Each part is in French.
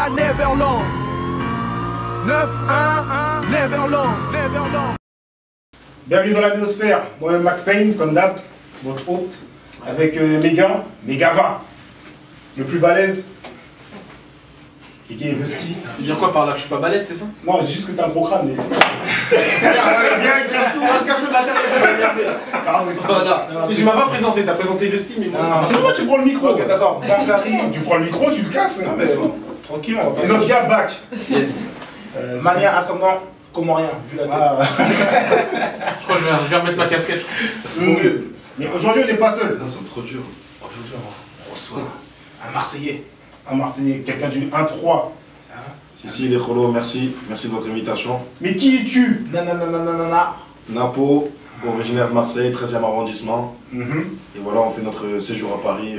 à Neverland. 9-1, Neverland. Bienvenue dans la Néosphère. Moi-même Max Payne, comme d'hab, votre hôte, avec Megava, le plus balèze, et qui est investi. Tu veux dire quoi par là? Que je suis pas balèze, c'est ça? Non, j'ai juste que t'as un gros crâne, mais. Bien, casse tout, moi je casse le matériel, tu vas m'énerver. Voilà. Mais tu m'as pas présenté, t'as présenté Justin, mais moi. C'est moi qui prends le micro. Ok, d'accord. Tu prends le micro, tu le casses. Non, mais tranquillement. Et notre gars, back. Yes. Malien ascendant comorien, vu la tête. Je crois que je vais remettre ma casquette. Mais aujourd'hui, on n'est pas seul. Non, c'est trop dur. Aujourd'hui, on reçoit un Marseillais. Un Marseillais, quelqu'un du 1-3. Si, les Kholo, merci. Merci de votre invitation. Mais qui es-tu? Nananananana. Napo, originaire de Marseille, 13e arrondissement. Et voilà, on fait notre séjour à Paris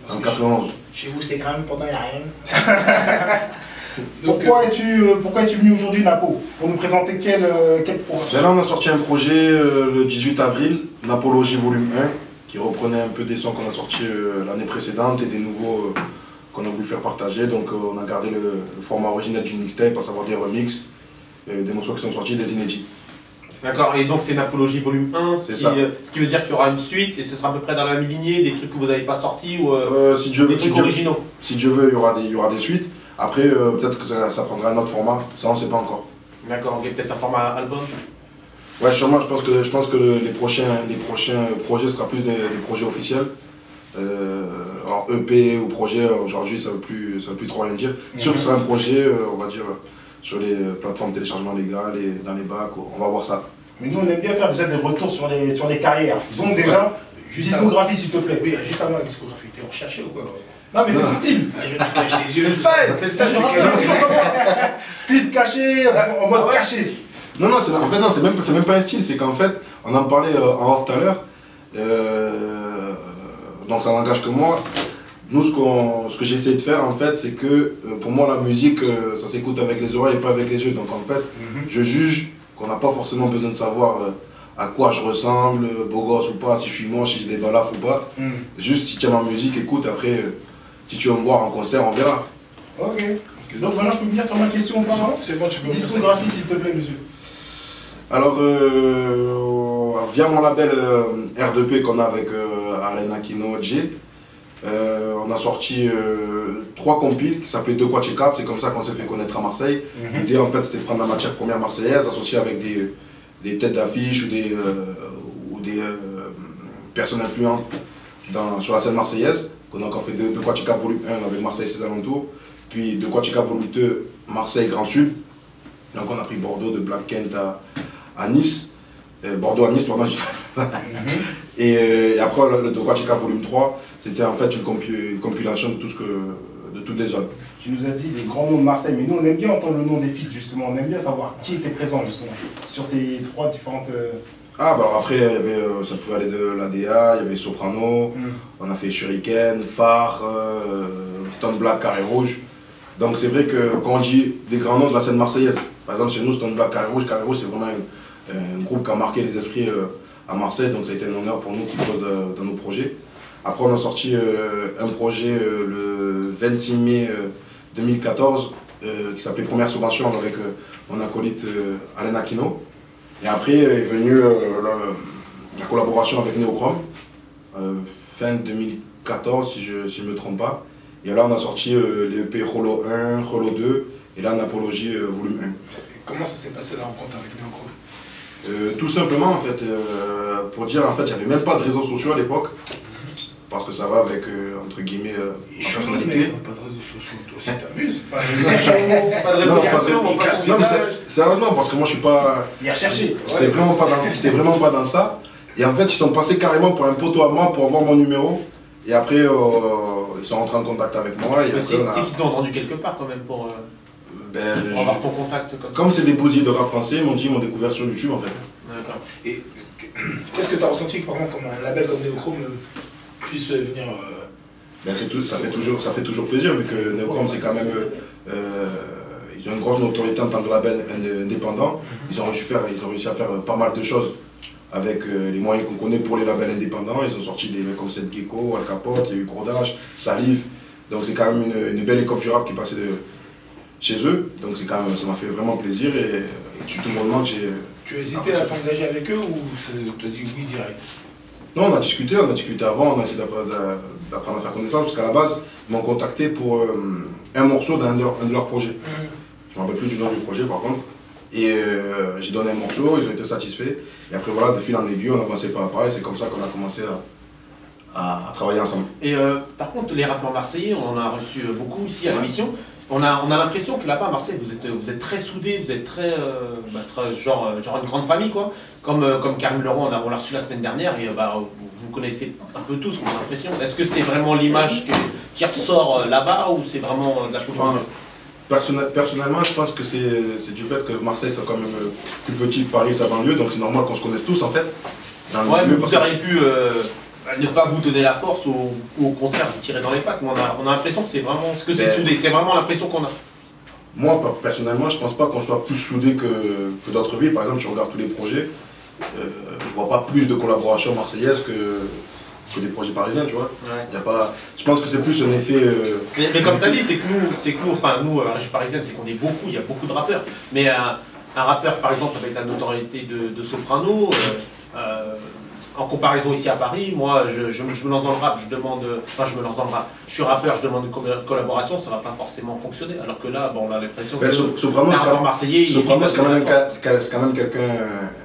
en 91. Chez vous, c'est quand même pendant, il n'y a rien. Pourquoi es-tu venu aujourd'hui, Napo? Pour nous présenter quel projet? Là, on a sorti un projet le 18 avril, Napologie volume 1, qui reprenait un peu des sons qu'on a sortis l'année précédente et des nouveaux qu'on a voulu faire partager. Donc on a gardé le format original d'une mixtape, à savoir des remixes, des morceaux qui sont sortis, des inédits. D'accord, et donc c'est Napologie volume 1, C'est ça. Ce qui veut dire qu'il y aura une suite et ce sera à peu près dans la même lignée, des trucs que vous n'avez pas sortis ou si Dieu des veut, trucs originaux. Si Dieu veut, il y aura des suites. Après, peut-être que ça prendra un autre format, ça on ne sait pas encore. D'accord, ok, peut-être un format album. Ouais, sûrement, je pense que les prochains projets seront plus des projets officiels. Alors EP ou projet, aujourd'hui ça ne veut plus trop rien dire. Sûr que ce sera un projet, on va dire, sur les plateformes de téléchargement légal et dans les bacs, on va voir ça. Mais nous on aime bien faire déjà des retours sur les carrières. Donc déjà, discographie s'il te plaît. Oui, juste avant la discographie, t'es recherché ou quoi? Non mais c'est subtil. Tu caches les yeux. C'est le style. Clip caché, en mode caché. Non, en fait, non, c'est même pas un style, c'est qu'en fait, on en parlait en off tout à l'heure, donc ça n'engage que moi. Nous, ce que j'essaie de faire, en fait, c'est que pour moi, la musique, ça s'écoute avec les oreilles et pas avec les yeux. Donc en fait, je juge qu'on n'a pas forcément besoin de savoir à quoi je ressemble, beau gosse ou pas, si je suis moche, si j'ai des balafres ou pas. Juste, si tu aimes ma musique, écoute, après, si tu veux me voir en concert, on verra. Ok. Donc maintenant, je peux venir sur ma question auparavant. C'est bon, tu peux. Discographie s'il te plaît, monsieur. Alors, via mon label R2P qu'on a avec Alain Aquino, J, on a sorti 3 compiles qui s'appelaient De Quoi Check Up, c'est comme ça qu'on s'est fait connaître à Marseille. L'idée en fait c'était de prendre la matière première marseillaise associée avec des têtes d'affiche ou des personnes influentes sur la scène marseillaise. On a encore fait De Quoi Check Up volume 1 avec Marseille et ses alentours, puis De Quoi Check Up volume 2 Marseille Grand Sud. Donc on a pris Bordeaux de Black Kent à Nice, Bordeaux à Nice, pardon. Et après le De Quoi Check Up volume 3, c'était en fait une compilation de toutes les zones. Tu nous as dit les grands noms de Marseille, mais nous on aime bien entendre le nom des feats justement, on aime bien savoir qui était présent justement sur tes 3 différentes... Ah bah alors après ça pouvait aller de l'ADA, il y avait Soprano, on a fait Shuriken, Phare, Stone Black, Carré Rouge. Donc c'est vrai que quand on dit des grands noms de la scène marseillaise, par exemple chez nous Stone Black, Carré Rouge c'est vraiment un groupe qui a marqué les esprits à Marseille, donc ça a été un honneur pour nous qui pose dans nos projets. Après on a sorti un projet le 26 mai 2014 qui s'appelait Première Subvention avec mon acolyte Alain Aquino. Et après est venue la collaboration avec Neochrome, fin 2014 si je ne me trompe pas. Et là on a sorti les EP Rolo 1, Rolo 2 et là Napologie volume 1. Comment ça s'est passé la rencontre avec Neochrome? Tout simplement en fait, pour dire en fait, il n'y avait même pas de réseaux sociaux à l'époque. Parce que ça va avec, entre guillemets, ma personnalité. Pas de réseaux sociaux, toi aussi t'amuses. Pas de réseau sociaux, on passe son Non, mais visage. sérieusement, parce que moi je suis pas... Il a cherché. J'étais vraiment pas dans ça. Et en fait, ils sont passés carrément pour un poteau à moi pour avoir mon numéro. Et après, ils sont rentrés en contact avec moi. C'est qu'ils t'ont entendu quelque part quand même pour avoir ton contact comme ça. Comme c'est des bousiers de rap français, ils m'ont découvert sur YouTube en fait. D'accord. Et qu'est-ce que tu as ressenti par exemple comme un label comme Neochrome puisse venir Ça fait toujours plaisir vu que Neochrome c'est quand même... ils ont une grosse notoriété en tant que label indépendant. Ils ont réussi à faire pas mal de choses avec les moyens qu'on connaît pour les labels indépendants. Ils ont sorti des mecs comme Seth Gecko, Al Capote, il y a eu Grodage, Salif. Donc c'est quand même une belle écope du rap qui est passée chez eux. Donc c'est quand même, ça m'a fait vraiment plaisir et tout le monde Tu as hésité à t'engager avec eux ou tu as dit oui direct? Non, on a discuté avant, on a essayé d'apprendre à faire connaissance parce qu'à la base, ils m'ont contacté pour un morceau d'un de leurs projets. Je ne me rappelle plus du nom du projet par contre. Et j'ai donné un morceau, ils ont été satisfaits. Et après voilà, de fil en aiguille, on a avancé pas à pas et c'est comme ça qu'on a commencé à travailler ensemble. Et par contre, les rappeurs marseillais, on en a reçu beaucoup ici à l'émission. On a l'impression que là-bas à Marseille, vous êtes très soudés, vous êtes très genre une grande famille quoi. Comme Karim Leroy, on l'a reçu la semaine dernière et vous connaissez un peu tous, on a l'impression. Est-ce que c'est vraiment l'image qui ressort là-bas ou c'est vraiment de la composition? Personnellement, je pense que c'est du fait que Marseille c'est quand même plus petit que Paris, sa banlieue, donc c'est normal qu'on se connaisse tous en fait. Ouais, mais vous auriez pu ne pas vous donner la force ou au contraire vous tirer dans les pattes. On a l'impression que c'est vraiment ce que c'est soudé, c'est vraiment l'impression qu'on a. Moi, personnellement, je pense pas qu'on soit plus soudé que d'autres villes. Par exemple, je regarde tous les projets, je vois pas plus de collaborations marseillaises que des projets parisiens, tu vois. Ouais. Y a pas... Je pense que c'est plus un effet... Mais comme tu as dit, c'est que nous, la région parisienne, c'est qu'on est beaucoup, il y a beaucoup de rappeurs. Mais un rappeur, par exemple, avec la notoriété de Soprano, en comparaison ici à Paris, moi, je me lance dans le rap, je me lance dans le rap. Je suis rappeur, je demande une collaboration, ça va pas forcément fonctionner. Alors que là, bon, on a l'impression que Soprano, un rappeur marseillais, Soprano, c'est quand même quelqu'un,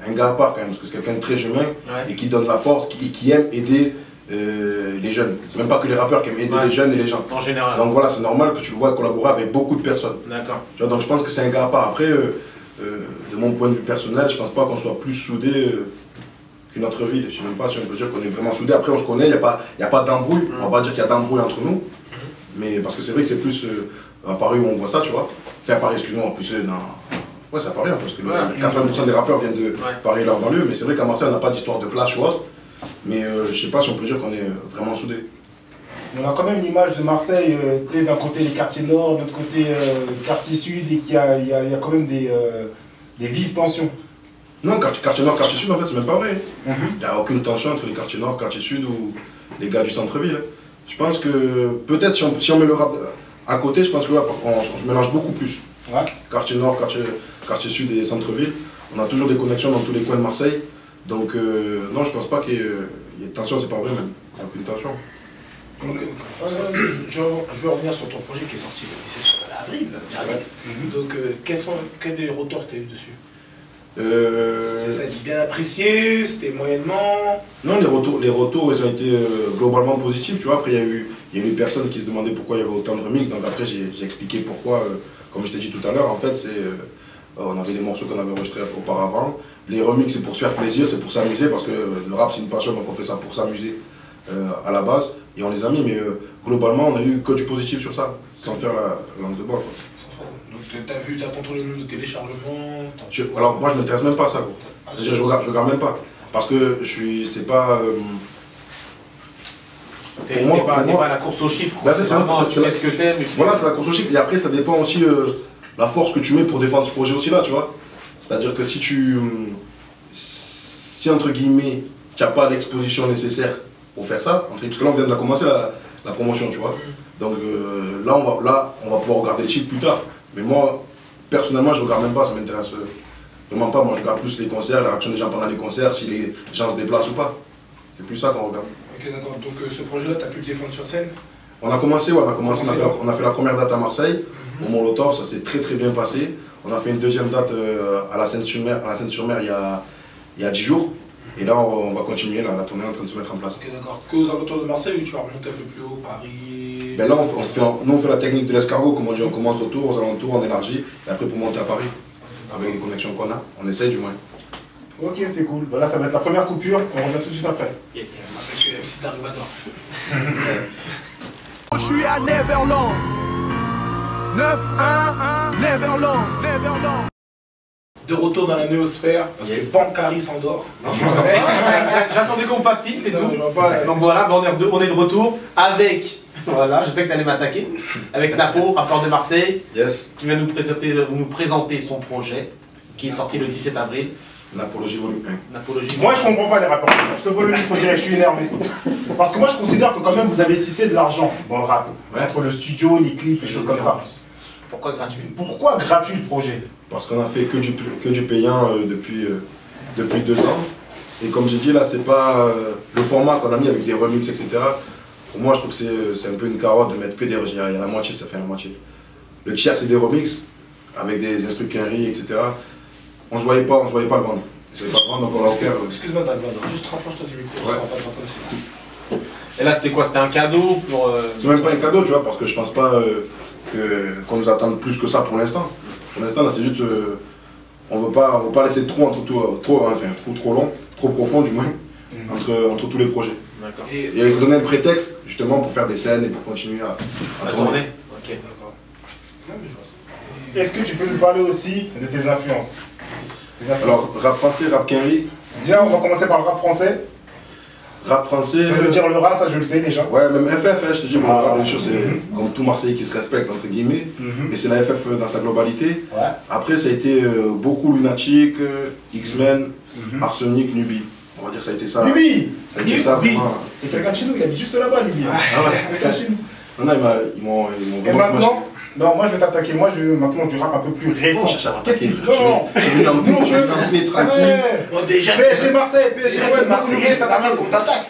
un gars à part quand même, parce que c'est quelqu'un de très humain et qui donne la force, qui aime aider les jeunes. C'est même pas que les rappeurs qui aiment aider les jeunes et les gens. En général. Donc voilà, c'est normal que tu le vois collaborer avec beaucoup de personnes. D'accord. Donc je pense que c'est un gars à part. Après, de mon point de vue personnel, je pense pas qu'on soit plus soudés qu'une autre ville. Je sais même pas si on peut dire qu'on est vraiment soudés. Après, on se connaît, il n'y a pas d'embrouille. On va pas dire qu'il y a d'embrouille entre nous. Mais parce que c'est vrai que c'est plus à Paris où on voit ça, tu vois. Enfin, à Paris, excuse-moi, en plus, ouais, c'est à Paris, hein, parce que 80% des rappeurs viennent de Paris et leur banlieue. Mais c'est vrai qu'à Marseille, on n'a pas d'histoire de clash ou autre. Mais je sais pas si on peut dire qu'on est vraiment soudés. On a quand même l'image de Marseille, tu sais, d'un côté les quartiers nord, de l'autre côté les quartiers sud, et qu'il y a quand même des vives tensions. Non, quartier nord, quartier sud, en fait, c'est même pas vrai. Il n'y a aucune tension entre les quartiers nord, quartier sud ou les gars du centre-ville. Je pense que peut-être si on met le rap à côté, je pense que là, on se mélange beaucoup plus. Ouais. Quartier nord, quartier sud et centre-ville, on a toujours des connexions dans tous les coins de Marseille. Donc non, je pense pas qu'il y ait de tension, c'est pas vrai même. Il n'y a aucune tension. Je veux revenir sur ton projet qui est sorti le 17 avril. Donc quels des retours tu as eu dessus? Ça a été bien apprécié, c'était moyennement? Non, les retours ils ont été globalement positifs, tu vois. Après il y a eu des personnes qui se demandaient pourquoi il y avait autant de remix, donc après j'ai expliqué pourquoi, comme je t'ai dit tout à l'heure, en fait on avait des morceaux qu'on avait enregistrés auparavant. Les remix c'est pour se faire plaisir, c'est pour s'amuser, parce que le rap c'est une passion, donc on fait ça pour s'amuser à la base, et on les a mis, mais globalement on a eu que du positif sur ça, sans faire la langue de bois, quoi. Donc t'as contrôlé le nombre de téléchargements? Alors moi je m'intéresse même pas à ça, quoi. Je regarde même pas, parce que c'est pas... T'es pas à la course aux chiffres, quoi. C'est ça, qu'est-ce que t'aimes. Voilà, c'est la course aux chiffres, et après ça dépend aussi la force que tu mets pour défendre ce projet aussi là, tu vois. C'est-à-dire que si entre guillemets, tu n'as pas l'exposition nécessaire pour faire ça, parce que là on vient de commencer la promotion, tu vois. Donc là on va pouvoir regarder les chiffres plus tard. Mais moi, personnellement, je regarde même pas, ça m'intéresse vraiment pas. Moi je regarde plus les concerts, la réaction des gens pendant les concerts, si les gens se déplacent ou pas. C'est plus ça qu'on regarde. Ok, d'accord. Donc ce projet-là, tu as pu le défendre sur scène? On a commencé, on a fait la première date à Marseille, au Molotov, ça s'est très bien passé. On a fait une deuxième date à la Seine-sur-Mer il y a 10 jours. Et là, on va continuer, la tournée est en train de se mettre en place. Ok, d'accord. Que aux alentours de Marseille, ou tu vas remonter un peu plus haut, Paris? Ben là, on fait la technique de l'escargot, comme on dit, on commence autour, aux alentours, on élargit, et après pour monter à Paris, avec les connexions qu'on a, on essaye du moins. Ok, c'est cool. Ben là, ça va être la première coupure, on revient tout de suite après. Yes. Avec MC Darubador. Je suis à Neverland. 9-1, Neverland. De retour dans la néosphère, parce que Bancari s'endort. J'attendais qu'on me fasse signe, c'est tout. Pas, donc voilà, on est de retour avec, voilà, je sais que tu allais m'attaquer, avec Napo, rappeur de Marseille, yes. qui va nous présenter son projet, qui est sorti le 17 avril. Napologie volume 1. Napologie. Moi, je comprends pas les rappeurs. Je te vole le micro direct, je suis énervé. Parce que moi, je considère que quand même, vous investissez de l'argent dans le rap. Ouais. Entre le studio, les clips, les choses comme ça. Pourquoi gratuit? Pourquoi gratuit le projet? Parce qu'on a fait que du payant depuis 2 ans. Et comme j'ai dit là, c'est pas le format qu'on a mis avec des remixes, etc. Pour moi, je trouve que c'est un peu une carotte de mettre que des remixes. Il y a la moitié, ça fait la moitié. Le tiers, c'est des remixes avec des instruments quinri, etc. On se voyait pas le vendre. On se voyait pas le vendre, donc on l'a offert. Excuse-moi, juste rapproche-toi du micro. Ouais. On va pas t'entendre, c'est bon. Et là, c'était quoi? C'était un cadeau pour. C'est même pas un cadeau, tu vois, parce que je pense pas qu'on nous attende plus que ça pour l'instant. Pour l'instant, là, c'est juste. On veut pas laisser trop entre trop long, trop profond du moins, entre tous les projets. D'accord. Et ils se donnaient un prétexte justement pour faire des scènes et pour continuer à tourner. Ok. D'accord. Non, mais je vois ça. Est-ce que tu peux nous parler aussi de tes influences? Alors, rap français, rap quinri. Déjà, on va commencer par le rap français. Rap français. Tu veux dire le rat, ça je le sais déjà. Ouais, même FF, hein, je te dis, bon, le rap, bien sûr, c'est comme tout Marseillais qui se respecte, entre guillemets, mais c'est la FF dans sa globalité. Ouais. Après, ça a été beaucoup Lunatic, X-Men, Arsenic, Nubi. On va dire que ça a été ça. Nubi. Ça a été ça, Nubi. vraiment. C'est quelqu'un de chez nous, il habite juste là-bas, Nubi. Ah ouais. Quelqu'un de chez nous. Non, non, ils m'ont Et maintenant, non, moi je vais t'attaquer, moi je veux maintenant du rap un peu plus récent. Qu'est-ce qu'il Non, Non, je vais tranquille. Bon, déjà. PSG Marseille, PSG Ouais, Marseillais, ça t'attaque. va qu'on t'attaque.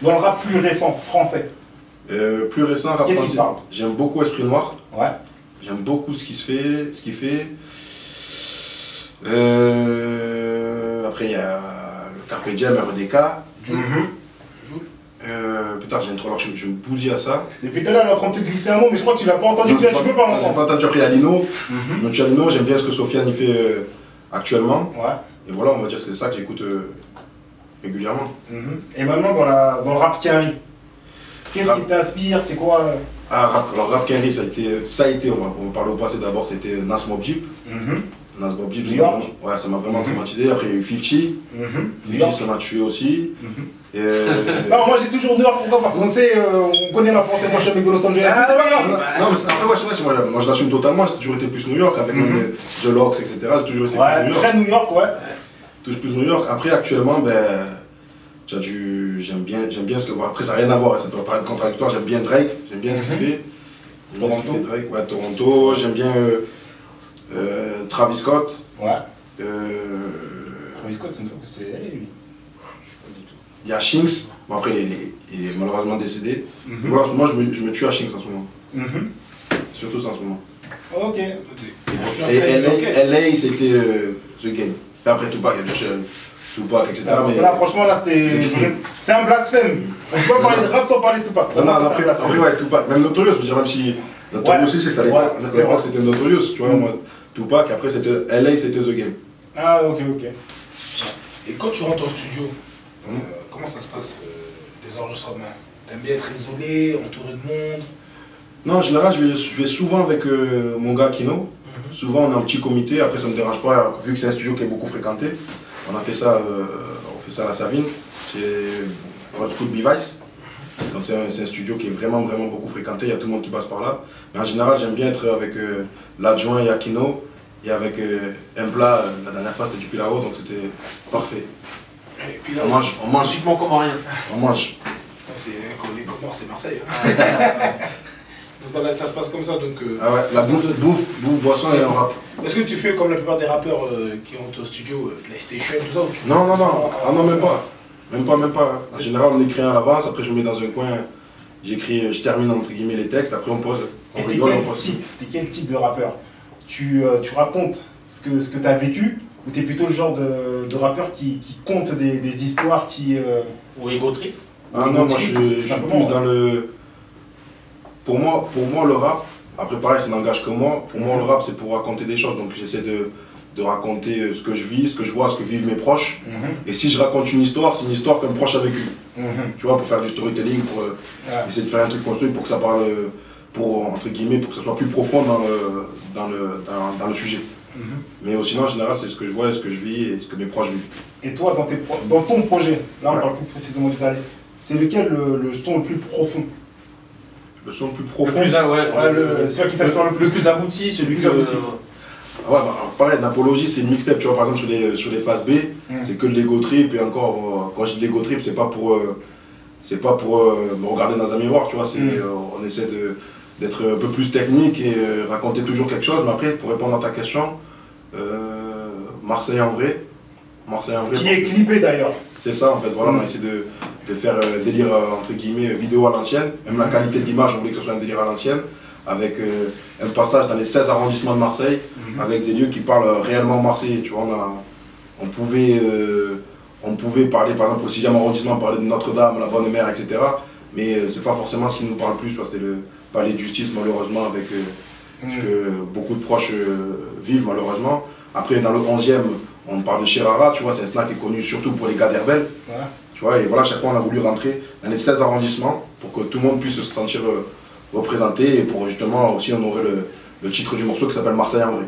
Dans le rap plus récent, français. Plus récent, rap Qu'est-ce qu'il français. parle? J'aime beaucoup Esprit Noir. Ouais. J'aime beaucoup ce qu'il fait. Après, il y a le Carpe Diem, RDK. Putain, j'ai une trop alors je me bousille à ça. Depuis tout à l'heure, elle est en train de te glisser un mot, mais je crois que tu l'as pas entendu bien, tu peux pas J'ai pas m'entendre. entendu après, il y a Lino. Donc, Lino, j'aime bien ce que Sofiane y fait actuellement. Ouais. Et voilà, on va dire que c'est ça que j'écoute régulièrement. Et maintenant, dans le rap quinri, qu'est-ce qui t'inspire? C'est quoi Alors, rap quinri, ça a été, on va parler au passé d'abord, c'était Nas Mob Deep. Nas Mob Deep, New York. Ouais, ça m'a vraiment traumatisé. Après, il y a eu 50. New York. Ça m'a tué aussi. Et, Non, moi j'ai toujours New York, pourquoi? Parce qu'on sait, on connaît ma pensée, moi je suis un mec de Los Angeles. Mais c'est pas grave. non, mais après, ouais, moi je l'assume totalement, j'ai toujours été plus New York avec même The Locks, etc. J'ai toujours été plus Ouais, New York. très New York, ouais. Toujours plus New York. Après, actuellement, j'aime bien ce que. Bon, après, ça n'a rien à voir, ça doit paraître contradictoire. J'aime bien Drake, j'aime bien ce qu'il fait. J'aime bien ce qu'il fait Drake, ouais, Toronto. J'aime bien Travis Scott. Ouais. Travis Scott, ça me semble que c'est lui. Il y a Shinx. Bon, après, il est malheureusement décédé. Mais voilà, moi, je me tue à Shinx en ce moment. Surtout ça en ce moment. Ok. Et LA, c'était The Game. Et après Tupac, il y a bien sûr Tupac, etc. Parce que là, franchement, là, c'est un blasphème. On peut pas parler de rap sans parler de Tupac. Non, après, ouais, Tupac, même Notorious, je veux dire, même si Notorious aussi, c'est ça, à l'époque, c'était Notorious, tu vois, moi, Tupac, après, c'était LA, c'était The Game. Ah, ok. Et quand tu rentres au studio, comment ça se passe, les enregistrements? T'aimes bien être isolé, entouré de monde? Non, en général, je vais souvent avec mon gars Kino. Souvent, on a un petit comité, après, ça ne me dérange pas, vu que c'est un studio qui est beaucoup fréquenté. On a fait ça, à la Savine, c'est Old School Bevice. Donc c'est un studio qui est vraiment beaucoup fréquenté, il y a tout le monde qui passe par là. Mais en général, j'aime bien être avec l'adjoint et Akino et avec un plat, la dernière fois c'était du pilao, donc c'était parfait. Et puis là, On mange. Logiquement, comment rien. On mange. les Comores, c'est Marseille. Donc voilà, ça se passe comme ça. Donc, Ah ouais, la bouffe, boisson et un rap. est-ce que tu fais comme la plupart des rappeurs qui rentrent au studio, PlayStation, tout ça ou tu... Non, même pas. Même pas. En général, on écrit à l'avance, après je me mets dans un coin, je termine entre guillemets les textes, après on pose, on rigole, on pose. T'es quel type de rappeur? Tu racontes ce que tu as vécu, ou t'es plutôt le genre de rappeur qui compte des histoires qui... Ou Ego Trip? Ah non, moi je suis plus dans le... Pour moi, le rap, après pareil, ça n'engage que moi. Pour moi, le rap, c'est pour raconter des choses. Donc j'essaie de raconter ce que je vis, ce que je vois, ce que vivent mes proches. Et si je raconte une histoire, c'est une histoire qu'un proche a vécue. Tu vois, pour faire du storytelling, pour essayer de faire un truc construit pour que ça parle, entre guillemets, pour que ça soit plus profond dans le sujet. Mais sinon, en général, c'est ce que je vois, ce que je vis et ce que mes proches vivent. Et toi, dans ton projet, là on parle plus précisément du dernier, c'est lequel le son le plus profond? Le son le plus Le profond. plus, celui qui t'inspire le plus. Le plus abouti, celui Le plus que... abouti. Ouais, bah, alors, pareil, Napologie, c'est une mixtape, tu vois, par exemple, sur les phases B, c'est que de l'ego trip, et encore, quand je dis l'ego trip, c'est pas pour me regarder dans un miroir, tu vois, on essaie d'être un peu plus technique et raconter toujours quelque chose, mais après, pour répondre à ta question, Marseille en vrai. Qui est clippé d'ailleurs. C'est ça, en fait, voilà, on a essayé de faire un délire, entre guillemets, vidéo à l'ancienne, même la qualité de l'image, on voulait que ce soit un délire à l'ancienne, avec un passage dans les 16 arrondissements de Marseille, avec des lieux qui parlent réellement marseillais, tu vois, on pouvait parler, par exemple, au 6e arrondissement, parler de Notre-Dame, la Bonne Mère, etc., mais c'est pas forcément ce qui nous parle plus, c'était le palais de justice, malheureusement, avec ce que beaucoup de proches vivent, malheureusement. Après, dans le 11e, on parle de Chirara, tu vois, c'est un snack qui est connu surtout pour les gars d'Herbel. Ouais. Tu vois, et voilà, chaque fois on a voulu rentrer dans les 16 arrondissements pour que tout le monde puisse se sentir représenté et pour justement aussi honorer le titre du morceau qui s'appelle Marseille en vrai.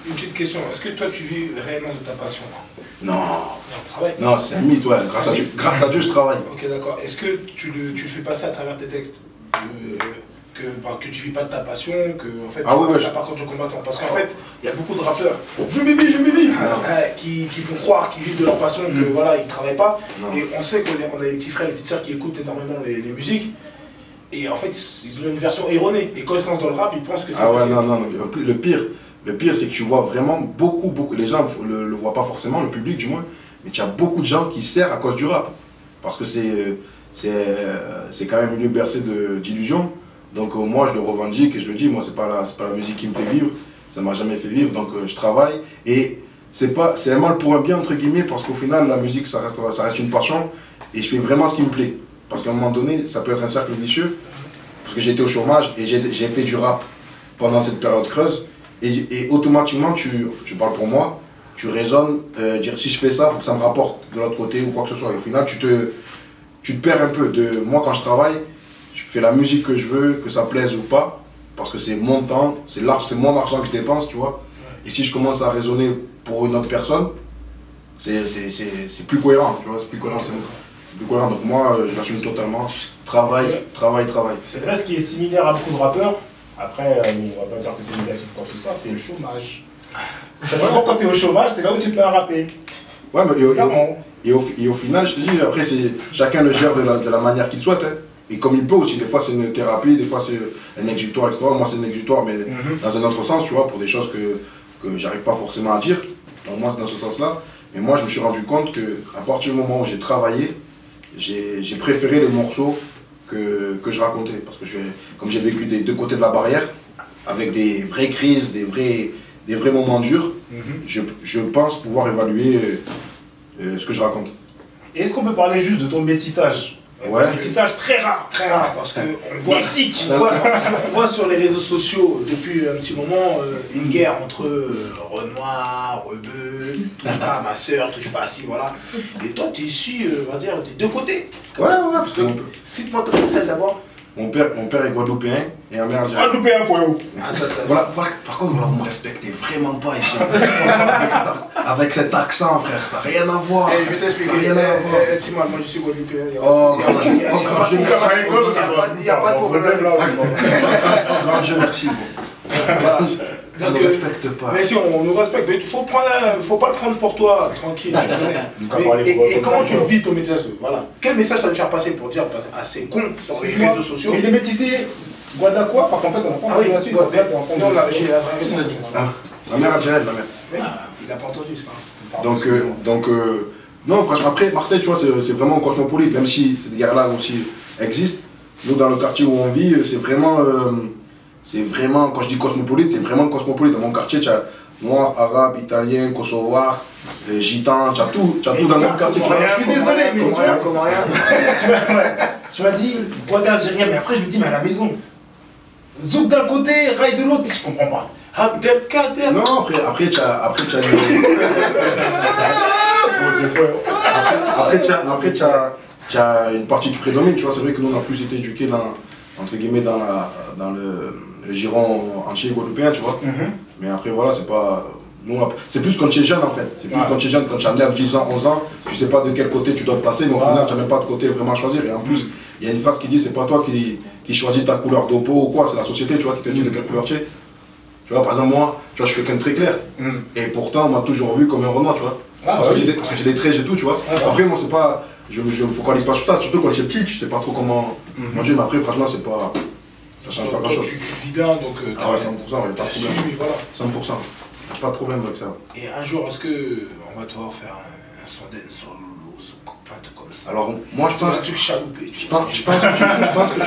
Une petite question, est-ce que toi tu vis réellement de ta passion? Non. Non, c'est un mythe, ouais. Grâce à Dieu, je travaille. Ok, d'accord. Est-ce que tu le fais passer à travers tes textes que tu vis pas de ta passion, que en fait, ça part contre le combattant? Parce qu'en fait, il y a beaucoup de rappeurs, qui font croire qu'ils vivent de leur passion, que voilà, ils travaillent pas. Non. Et on sait qu'on a des petits frères et des petites sœurs qui écoutent énormément les musiques. Et en fait, ils ont une version erronée. Et quand ils se lancent dans le rap, ils pensent que c'est facile. Non. Le pire, c'est que tu vois vraiment beaucoup, les gens ne le voient pas forcément, le public du moins, mais tu as beaucoup de gens qui serrent à cause du rap. Parce que c'est quand même une bercée d'illusions. Donc moi je le revendique et je le dis, moi c'est pas la musique qui me fait vivre, ça m'a jamais fait vivre, donc je travaille. Et c'est un mal pour un bien entre guillemets, parce qu'au final la musique ça reste une passion et je fais vraiment ce qui me plaît. Parce qu'à un moment donné, ça peut être un cercle vicieux, parce que j'étais au chômage et j'ai fait du rap pendant cette période creuse. Et automatiquement, je parle pour moi, tu raisonnes, dire si je fais ça, il faut que ça me rapporte de l'autre côté ou quoi que ce soit. Et au final, tu te perds un peu. Moi, quand je travaille, je fais la musique que je veux, que ça plaise ou pas, parce que c'est mon temps, c'est mon argent que je dépense, tu vois. Et si je commence à raisonner pour une autre personne, c'est plus cohérent, tu vois, c'est plus cohérent. Donc moi, j'assume totalement. Travail. C'est vrai, ce qui est similaire à beaucoup de rappeurs. Après, on va pas dire que c'est négatif quoi que ce soit, c'est le chômage. Parce que quand tu es au chômage, c'est là où tu te mets à rapper. Ouais, mais et au final, je te dis, après, chacun le gère de la manière qu'il souhaite. Hein. Et comme il peut aussi, des fois c'est une thérapie, des fois c'est un exutoire, etc. Moi c'est un exutoire, mais dans un autre sens, tu vois, pour des choses que j'arrive pas forcément à dire. Donc moi c'est dans ce sens-là. Mais moi je me suis rendu compte qu'à partir du moment où j'ai travaillé, j'ai préféré les morceaux que je racontais. Parce que comme j'ai vécu des deux côtés de la barrière, avec des vraies crises, des vrais moments durs, je pense pouvoir évaluer ce que je raconte. Est-ce qu'on peut parler juste de ton métissage? Ouais. Un métissage très rare, parce qu'on voit sur les réseaux sociaux depuis un petit moment une guerre entre Renoir, Rebeu, touche pas à ma soeur, touche pas à ci, voilà. Et toi tu es issu, on va dire, des deux côtés. Ouais, parce que cite-moi ton métissage d'abord. Mon père est guadeloupéen et ma mère algérienne. Guadeloupéen, frérot. Voilà, par contre, voilà, vous me respectez vraiment pas ici. Avec cet accent, frère, ça n'a rien à voir. Je vais t'expliquer. Rien à voir. Dis-moi, moi je suis guadeloupéen. Oh, grand Dieu, merci. Il n'y a pas de problème avec ça. Grand Dieu, merci. Voilà. On ne respecte pas. Mais si, on nous respecte, mais il ne faut pas le prendre pour toi, tranquille. Et comment tu vis ton métissage? Voilà. Quel message tu as à faire passer pour dire à ces cons sur les réseaux sociaux? Mais il est métissé Guadakois, parce qu'en fait on n'a pas entendu la suite. Non, on a réussi la ma mère algérienne, ma mère. Il n'a pas entendu ça. Donc, non, franchement, après, Marseille, tu vois, c'est vraiment cosmopolite, même si cette guerre-là aussi existe. Nous, dans le quartier où on vit, c'est vraiment, quand je dis cosmopolite, c'est vraiment cosmopolite. Dans mon quartier, tu as noir, arabe, italien, kosovar, gitan, tu as tout dans mon quartier. Je suis désolé, mais comment rien. Tu m'as dit, Guada algérien, mais après je me dis, mais à la maison, zouk d'un côté, rail de l'autre, je comprends pas. Non, après tu as après tu as une partie qui prédomine, tu vois, c'est vrai que nous on a plus été éduqués entre guillemets dans le giron entier guadeloupéen, tu vois. Mais après voilà, c'est plus quand tu es jeune en fait. C'est plus quand tu es jeune, quand tu as 9, 10 ans, 11 ans, tu sais pas de quel côté tu dois te placer, mais au final tu n'as même pas de côté vraiment à choisir. Et en plus, il y a une phrase qui dit c'est pas toi qui choisis ta couleur de peau ou quoi, c'est la société, tu vois, qui te dit de quelle couleur tu es. Tu vois, par exemple, moi, tu vois, je suis quelqu'un de très clair. Et pourtant, on m'a toujours vu comme un Renoir, tu vois. Parce que j'ai des traits et tout, tu vois. Après, moi, c'est pas. Je me focalise pas sur ça, surtout quand j'étais petit, je sais pas trop comment manger, mais après, franchement, c'est pas. Ça change pas grand chose. Tu vis bien, donc. Ah ouais, 100%, il n'y a pas de suivi, problème. voilà. 100%. Pas de problème avec ça. Et un jour, est-ce qu'on va devoir faire un son dancehall ou un truc comme ça? Alors, moi, je pense. Un truc chaloupé. Je pense que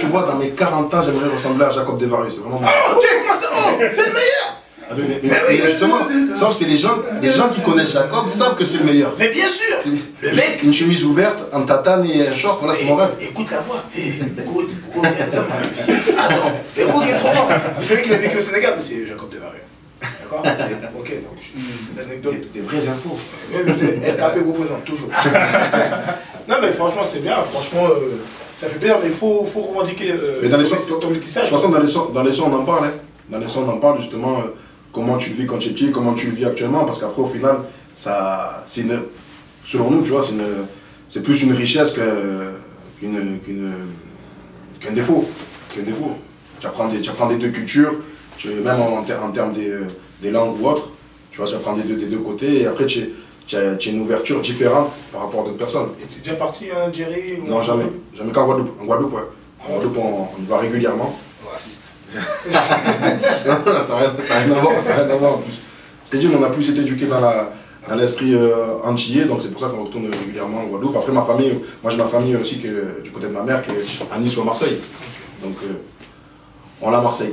tu vois, dans mes 40 ans, j'aimerais ressembler à Jacob Desvarieux. C'est vraiment. Oh, check, moi, c'est le meilleur! Mais justement, sauf que les gens qui connaissent Jacob savent que c'est le meilleur. Mais bien sûr! Le mec! Une chemise ouverte, un tatane et un short, voilà, c'est mon rêve. Écoute la voix. Écoute, attends, mais où il est trop fort? Vous savez qu'il a vécu au Sénégal, mais c'est Jacob Desvarieux. D'accord? Ok, donc l'anecdote. Des vraies infos. LKP représente toujours. Non, mais franchement, c'est bien. Franchement, ça fait plaisir, mais il faut revendiquer ton métissage. De toute façon, dans les sons, on en parle. Hein. Dans les sons, on en parle justement comment tu le vis quand tu es petit, comment tu le vis actuellement. Parce qu'après, au final, selon nous, tu vois, c'est plus une richesse qu'un défaut. Tu apprends des deux cultures, même en termes des langues ou autres. Tu vois, tu apprends des deux côtés et après tu as une ouverture différente par rapport à d'autres personnes. Et tu es déjà parti en Algérie ou... Non, jamais. Jamais qu'en Guadeloupe. En Guadeloupe, ouais. En Guadeloupe, on y va régulièrement. Raciste. Ça n'a rien à voir en plus. C'est-à-dire qu'on a plus été éduqués dans l'esprit antillais, donc c'est pour ça qu'on retourne régulièrement en Guadeloupe. Après, moi j'ai ma famille aussi du côté de ma mère qui est à Nice ou à Marseille. Donc on a Marseille.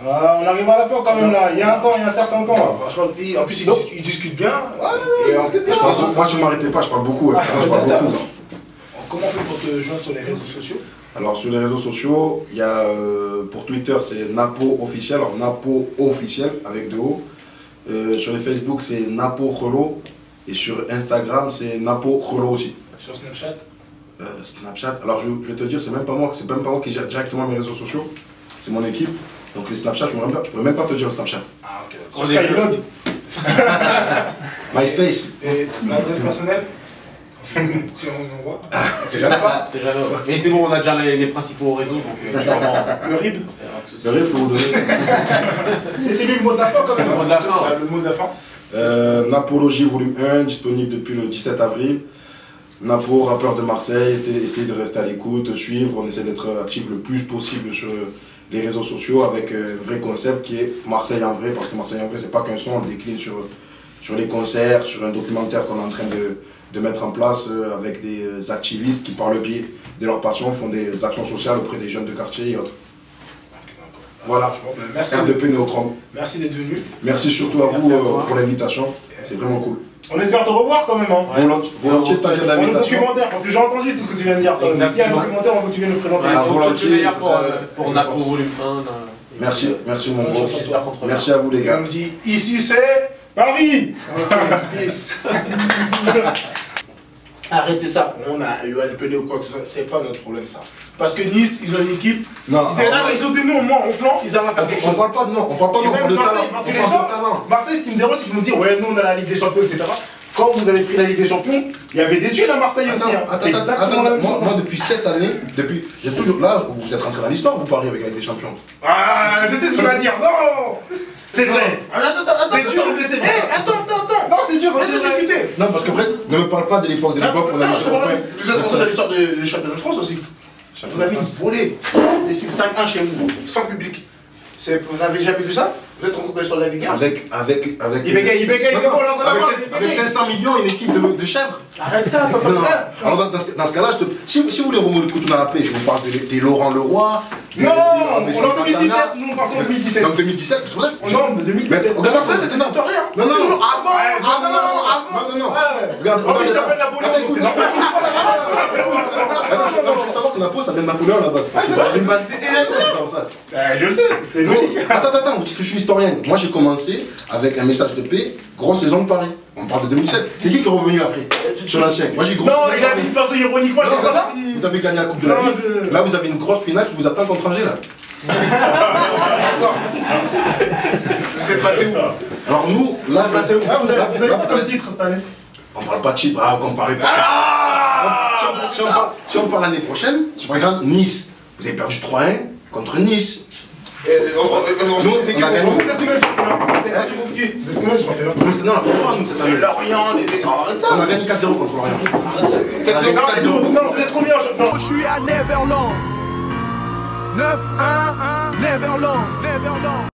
On arrive à la fin quand même là, il y a un certain temps. Franchement, en plus ils discutent bien. Moi si je ne m'arrêtais pas, je parle beaucoup. Comment on fait pour te joindre sur les réseaux sociaux? Alors sur les réseaux sociaux, il y a pour Twitter c'est Napo officiel, alors Napo officiel avec 2 O. Sur les Facebook c'est Napo Kholo et sur Instagram c'est Napo Kholo aussi. Sur Snapchat? Snapchat, alors je vais te dire, c'est même pas moi qui gère directement mes réseaux sociaux, c'est mon équipe. Donc les Snapchat, je pourrais même pas te dire le Snapchat. Ah ok. Sur Skyblog. MySpace. Et l'adresse personnelle? Si on voit. C'est jamais pas. C'est jamais. Mais c'est bon, on a déjà les principaux réseaux. Donc, le RIB? Le RIB, je peux vous donner. Et c'est lui le mot de la fin quand même. Le mot de la fin. Le mot de la fin. Napologie volume 1, disponible depuis le 17 avril. Napo, rappeur de Marseille, essayez de rester à l'écoute, de suivre. On essaie d'être actif le plus possible sur les réseaux sociaux avec un vrai concept qui est Marseille en vrai, parce que Marseille en vrai, c'est pas qu'un son, on décline sur les concerts, sur un documentaire qu'on est en train de mettre en place avec des activistes qui, par le biais de leur passion, font des actions sociales auprès des jeunes de quartier et autres. Voilà, merci RDP Néochrome. Merci d'être venu. Merci surtout à vous pour l'invitation, c'est vraiment cool. On espère te revoir quand même. Hein. Volontiers, t'inquiète Pour le d'invitation. documentaire, parce que j'ai entendu tout ce que tu viens de dire. S'il y a un documentaire, on veut que tu viennes le présenter. Volontiers, pour Napo volume 1. Merci mon gros. Merci à vous les gars. On me dit, ici c'est Paris. Peace. Arrêtez ça, on a eu un PD ou quoi que ce soit, c'est pas notre problème ça. Parce que Nice, ils ont une équipe, Non, ils ont des noms, moi en flanc, ils arrivent à faire quelque on chose. parle pas de nom, on parle pas de nom, on parle de talent. Parce que On les parle gens, de talent. Marseille, ce qui me dérange, c'est qu'ils nous disent ouais, nous on a la Ligue des Champions, etc. Quand vous avez pris la Ligue des Champions, il y avait des jeunes à Marseille aussi. Hein. C'est exactement la même chose. Moi, depuis cette année, j'ai toujours là, vous êtes rentré dans l'histoire, vous parlez avec la Ligue des Champions. Ah, je sais ce qu'il va dire. Non, c'est vrai. C'est dur, mais c'est vrai. Attends. Non, c'est dur, c'est Laisse-moi vrai. discuter. Non, parce que après, ne me parle pas de l'époque, on a Vous êtes rentré dans l'histoire du championnat de France aussi. Vous avez volé des 5-1 chez vous, sans public. Vous n'avez jamais vu ça? Vous êtes rentré dans l'histoire de la Ligue 1? avec. Il bégaye, c'est bon, là, on va Avec 500 millions, une équipe de chèvres. Arrête ça, ça Non, non. rien. Alors dans ce cas-là, si vous voulez remonter tout à la paix, je vous parle des Laurent Leroy. Non, on est en 2017, nous on parle en 2017. En 2017, c'est vrai. Non, 2017. Regarde ça, c'était ça. Non, non, non. Avant. Non. Regarde, Regarde, il s'appelle Napoléon. Attends, écoute. Attends, je veux savoir que Napo, ça vient de Napoléon à la base. Je le sais, c'est logique. Attends, vous dites que je suis historien. Moi, j'ai commencé avec un message de paix, grosse saison de Paris. On parle de 2007. C'est qui est revenu après sur l'ancien? Moi, j'ai grosse. Non, il a dit de façon ironique. Moi, j'ai ça. Vous avez gagné la Coupe de la Ligue. Là, vous avez une grosse finale qui vous attend contre Angers, là. Vous êtes passé où? Alors, nous, là, Vous avez pas comme titre cette année? on parle pas de titre, comparé pas. Si on parle l'année prochaine, c'est pas grave, Nice. Vous avez perdu 3-1 contre Nice. Nous, on a gagné. Vous êtes combien de championnats? Tu comptes qui? Vous êtes combien de championnats? Non, la première, nous, cette année. Lorient, arrête ça. On a gagné 4-0 contre Lorient. Non, vous êtes combien en championnat? Je suis à Neverland. 9-1, Neverland. Neverland.